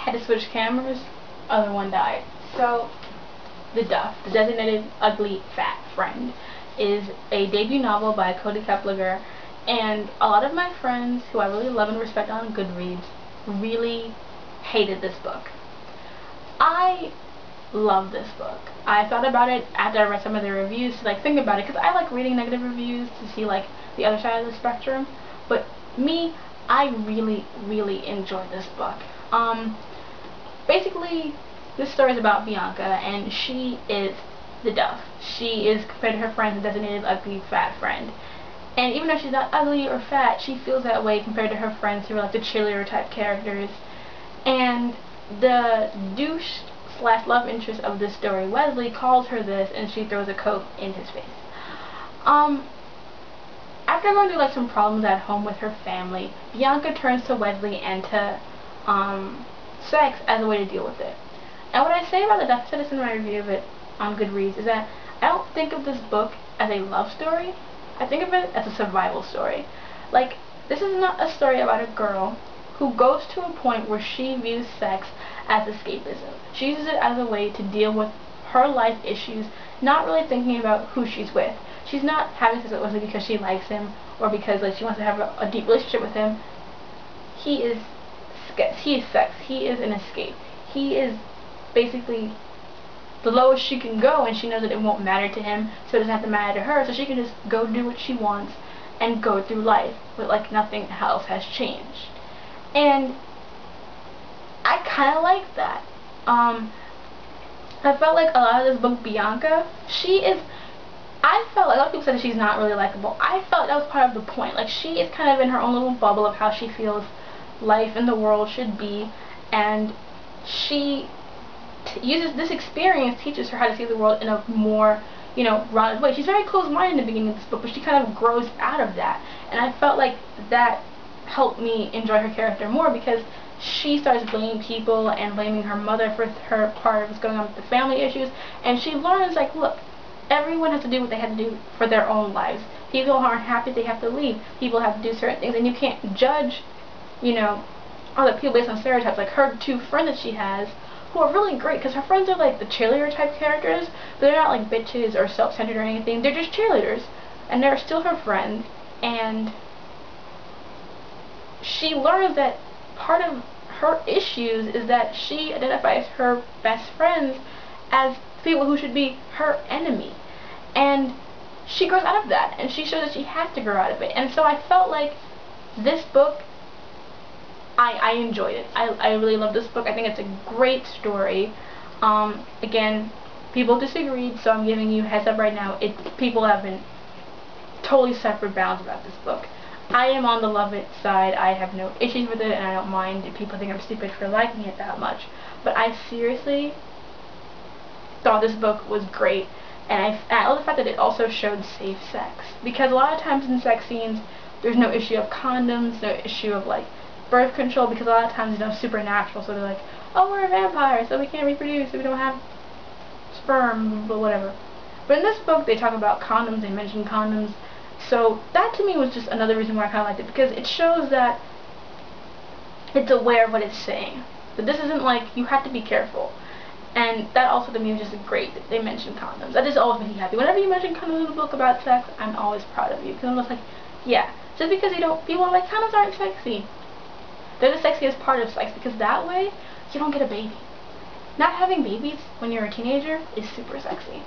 had to switch cameras, other one died. So, the Duff, the designated ugly fat friend, is a debut novel by Kody Keplinger, and a lot of my friends who I really love and respect on Goodreads really hated this book. I love this book. I thought about it after I read some of the reviews to think about it, because I like reading negative reviews to see the other side of the spectrum. But me, I really enjoyed this book. Basically, this story is about Bianca, and she is the Duff. She is compared to her friend, the designated ugly fat friend. And even though she's not ugly or fat, she feels that way compared to her friends who are the cheerleader type characters. And the douche / love interest of this story, Wesley, calls her this, and she throws a Coke in his face. After going through some problems at home with her family, Bianca turns to Wesley and to sex as a way to deal with it. And what I say about the Duff, I said this in my review of it on Goodreads, is that I don't think of this book as a love story. I think of it as a survival story. This is not a story about a girl who goes to a point where she views sex as escapism. She uses it as a way to deal with her life issues, not really thinking about who she's with. She's not having sex with Wesley because she likes him or because she wants to have a deep relationship with him. He is sex. He is an escape. He is basically the lowest she can go, and she knows that it won't matter to him, so it doesn't have to matter to her, so she can just go do what she wants and go through life with nothing else has changed. And I kind of like that. I felt like a lot of this book, Bianca, I felt like a lot of people said that she's not really likable. I felt that was part of the point. She is kind of in her own little bubble of how she feels life in the world should be, and she uses this experience, teaches her how to see the world in a more, rounded way. She's very closed-minded in the beginning of this book, but she kind of grows out of that. And I felt like that helped me enjoy her character more, because she starts blaming people and blaming her mother for her part of what's going on with the family issues, and she learns, look, everyone has to do what they have to do for their own lives. People who aren't happy, they have to leave. People have to do certain things, and you can't judge, other people based on stereotypes. Her two friends that she has, who are really great, because her friends are the cheerleader type characters, but they're not bitches or self-centered or anything. They're just cheerleaders, and they're still her friends. And she learns that part of her issues is that she identifies her best friends as people who should be her enemy, and she grows out of that, and she shows that she has to grow out of it. And so I felt like this book, I enjoyed it. I really love this book. I think it's a great story. Again, people disagreed, so I'm giving you a heads up right now. People have been totally separate bounds about this book. I am on the love it side. I have no issues with it, and I don't mind if people think I'm stupid for liking it that much. But I seriously thought this book was great, and I love the fact that it also showed safe sex, because a lot of times in sex scenes there's no issue of condoms, no issue of birth control, because a lot of times supernatural, so they're oh, we're a vampire, so we can't reproduce, so we don't have sperm, but whatever. But in this book they talk about condoms, they mention condoms, so that to me was just another reason why I kind of liked it, because it shows that it's aware of what it's saying, that this isn't you have to be careful. And that also to me was just great that they mentioned condoms. That just always makes me happy. Whenever you mention condoms in a book about sex, I'm always proud of you, because I'm just yeah, just because people are condoms aren't sexy. They're the sexiest part of sex, because that way you don't get a baby. Not having babies when you're a teenager is super sexy.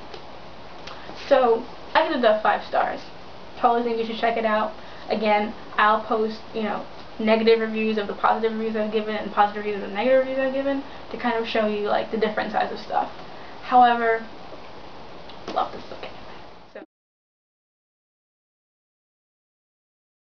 So I give it the 5 stars. Totally think you should check it out. Again, I'll post, negative reviews of the positive reviews I've given and positive reviews of the negative reviews I've given to kind of show you the different sides of stuff. However, love this book.